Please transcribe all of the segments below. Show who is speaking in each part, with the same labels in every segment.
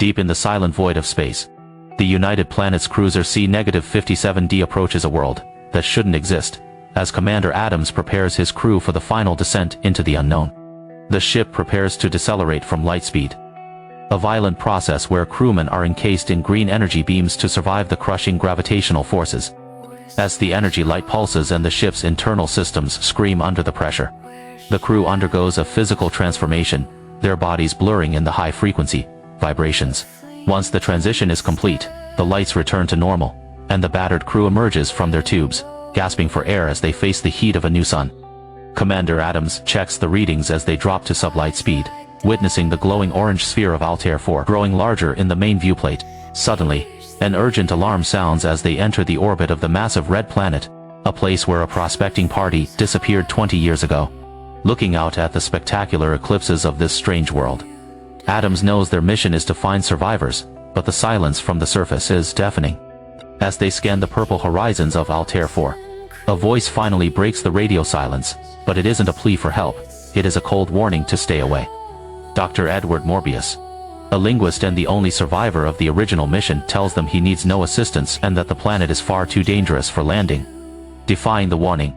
Speaker 1: Deep in the silent void of space, the United Planets cruiser C-57D approaches a world that shouldn't exist, as Commander Adams prepares his crew for the final descent into the unknown. The ship prepares to decelerate from light speed, a violent process where crewmen are encased in green energy beams to survive the crushing gravitational forces. As the energy light pulses and the ship's internal systems scream under the pressure, the crew undergoes a physical transformation, their bodies blurring in the high-frequency vibrations. Once the transition is complete, the lights return to normal, and the battered crew emerges from their tubes, gasping for air as they face the heat of a new sun. Commander Adams checks the readings as they drop to sublight speed, witnessing the glowing orange sphere of Altair 4 growing larger in the main viewplate. Suddenly, an urgent alarm sounds as they enter the orbit of the massive red planet, a place where a prospecting party disappeared 20 years ago. Looking out at the spectacular eclipses of this strange world, Adams knows their mission is to find survivors, but the silence from the surface is deafening. As they scan the purple horizons of Altair 4, a voice finally breaks the radio silence, but it isn't a plea for help, it is a cold warning to stay away. Dr. Edward Morbius, a linguist and the only survivor of the original mission, tells them he needs no assistance and that the planet is far too dangerous for landing. Defying the warning,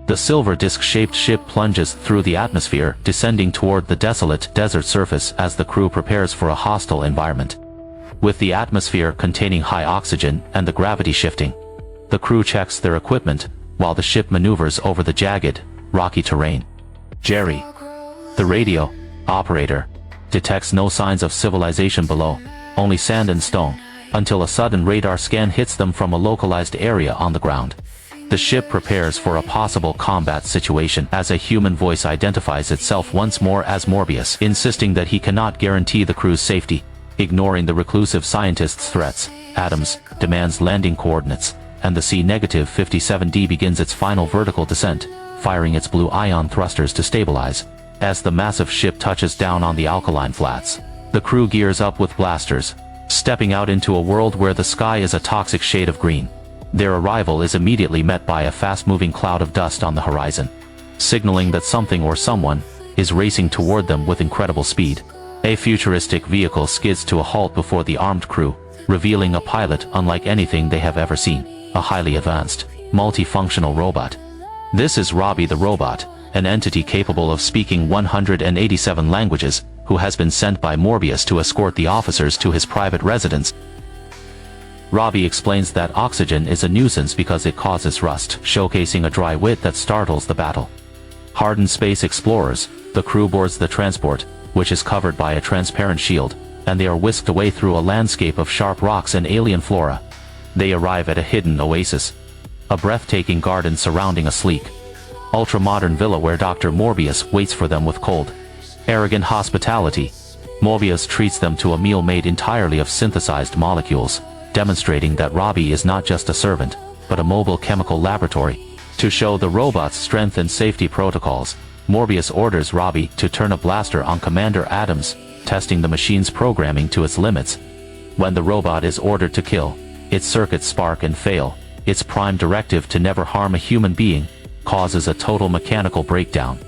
Speaker 1: the silver disc-shaped ship plunges through the atmosphere, descending toward the desolate desert surface as the crew prepares for a hostile environment. With the atmosphere containing high oxygen and the gravity shifting, the crew checks their equipment while the ship maneuvers over the jagged, rocky terrain. Jerry, the radio operator, detects no signs of civilization below, only sand and stone, until a sudden radar scan hits them from a localized area on the ground. The ship prepares for a possible combat situation as a human voice identifies itself once more as Morbius, insisting that he cannot guarantee the crew's safety. Ignoring the reclusive scientist's threats, Adams demands landing coordinates, and the C-57D begins its final vertical descent, firing its blue ion thrusters to stabilize. As the massive ship touches down on the alkaline flats, the crew gears up with blasters, stepping out into a world where the sky is a toxic shade of green. Their arrival is immediately met by a fast-moving cloud of dust on the horizon, signaling that something or someone is racing toward them with incredible speed. A futuristic vehicle skids to a halt before the armed crew, revealing a pilot unlike anything they have ever seen, a highly advanced, multifunctional robot. This is Robbie the robot, an entity capable of speaking 187 languages, who has been sent by Morbius to escort the officers to his private residence. Robbie explains that oxygen is a nuisance because it causes rust, showcasing a dry wit that startles the battle. Hardened space explorers, the crew boards the transport, which is covered by a transparent shield, and they are whisked away through a landscape of sharp rocks and alien flora. They arrive at a hidden oasis, a breathtaking garden surrounding a sleek, ultra-modern villa where Dr. Morbius waits for them with cold, arrogant hospitality. Morbius treats them to a meal made entirely of synthesized molecules, demonstrating that Robbie is not just a servant, but a mobile chemical laboratory. To show the robot's strength and safety protocols, Morbius orders Robbie to turn a blaster on Commander Adams, testing the machine's programming to its limits. When the robot is ordered to kill, its circuits spark and fail. Its prime directive to never harm a human being causes a total mechanical breakdown.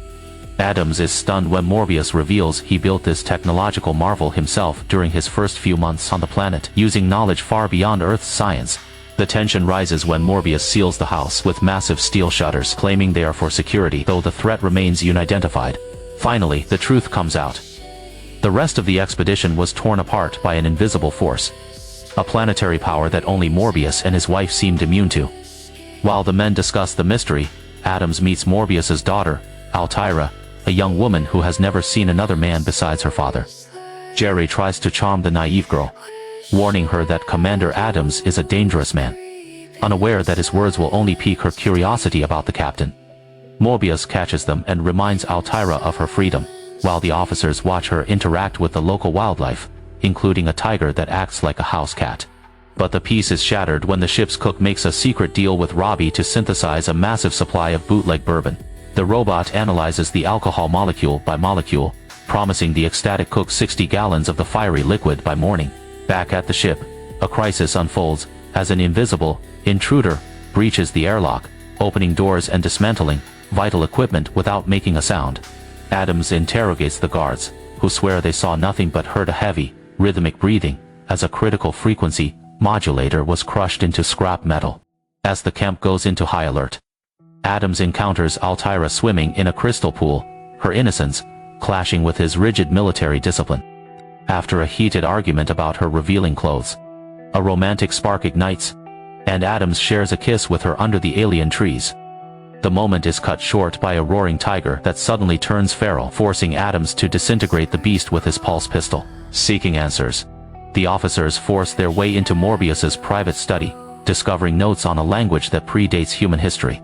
Speaker 1: Adams is stunned when Morbius reveals he built this technological marvel himself during his first few months on the planet, using knowledge far beyond Earth's science. The tension rises when Morbius seals the house with massive steel shutters, claiming they are for security, though the threat remains unidentified. Finally, the truth comes out. The rest of the expedition was torn apart by an invisible force, a planetary power that only Morbius and his wife seemed immune to. While the men discuss the mystery, Adams meets Morbius's daughter, Altaira, a young woman who has never seen another man besides her father. Jerry tries to charm the naive girl, warning her that Commander Adams is a dangerous man, unaware that his words will only pique her curiosity about the captain. Morbius catches them and reminds Altaira of her freedom, while the officers watch her interact with the local wildlife, including a tiger that acts like a house cat. But the peace is shattered when the ship's cook makes a secret deal with Robbie to synthesize a massive supply of bootleg bourbon. The robot analyzes the alcohol molecule by molecule, promising the ecstatic cook 60 gallons of the fiery liquid by morning. Back at the ship, a crisis unfolds as an invisible intruder breaches the airlock, opening doors and dismantling vital equipment without making a sound. Adams interrogates the guards, who swear they saw nothing but heard a heavy, rhythmic breathing, as a critical frequency modulator was crushed into scrap metal. As the camp goes into high alert, Adams encounters Altaira swimming in a crystal pool, her innocence clashing with his rigid military discipline. After a heated argument about her revealing clothes, a romantic spark ignites, and Adams shares a kiss with her under the alien trees. The moment is cut short by a roaring tiger that suddenly turns feral, forcing Adams to disintegrate the beast with his pulse pistol. Seeking answers, the officers force their way into Morbius's private study, discovering notes on a language that predates human history.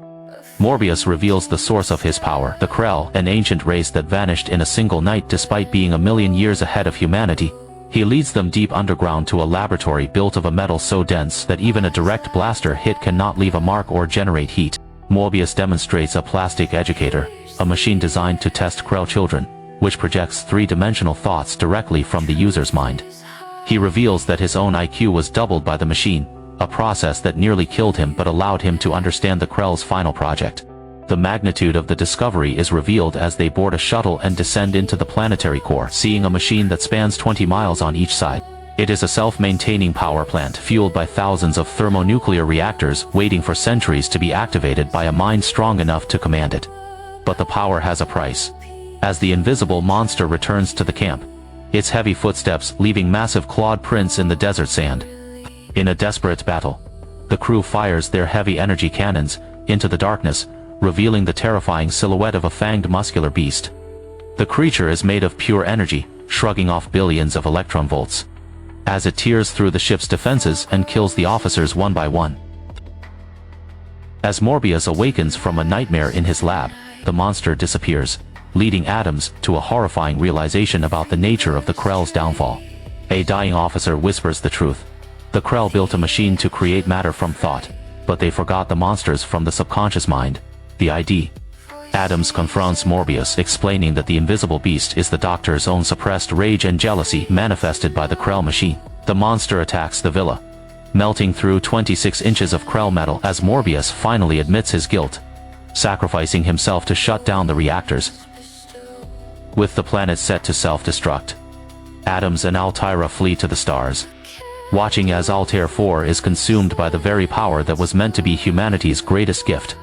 Speaker 1: Morbius reveals the source of his power, the Krell, an ancient race that vanished in a single night despite being a million years ahead of humanity. He leads them deep underground to a laboratory built of a metal so dense that even a direct blaster hit cannot leave a mark or generate heat. Morbius demonstrates a plastic educator, a machine designed to test Krell children, which projects three-dimensional thoughts directly from the user's mind. He reveals that his own IQ was doubled by the machine, a process that nearly killed him but allowed him to understand the Krell's final project. The magnitude of the discovery is revealed as they board a shuttle and descend into the planetary core, seeing a machine that spans 20 miles on each side. It is a self-maintaining power plant fueled by thousands of thermonuclear reactors waiting for centuries to be activated by a mind strong enough to command it. But the power has a price. As the invisible monster returns to the camp, its heavy footsteps leaving massive clawed prints in the desert sand. In a desperate battle, the crew fires their heavy energy cannons into the darkness, revealing the terrifying silhouette of a fanged muscular beast. The creature is made of pure energy, shrugging off billions of electron volts, as it tears through the ship's defenses and kills the officers one by one. As Morbius awakens from a nightmare in his lab, the monster disappears, leading Adams to a horrifying realization about the nature of the Krell's downfall. A dying officer whispers the truth. The Krell built a machine to create matter from thought, but they forgot the monsters from the subconscious mind, the ID. Adams confronts Morbius, explaining that the invisible beast is the Doctor's own suppressed rage and jealousy manifested by the Krell machine. The monster attacks the villa, melting through 26 inches of Krell metal as Morbius finally admits his guilt, sacrificing himself to shut down the reactors. With the planet set to self-destruct, Adams and Altaira flee to the stars, watching as Altair 4 is consumed by the very power that was meant to be humanity's greatest gift.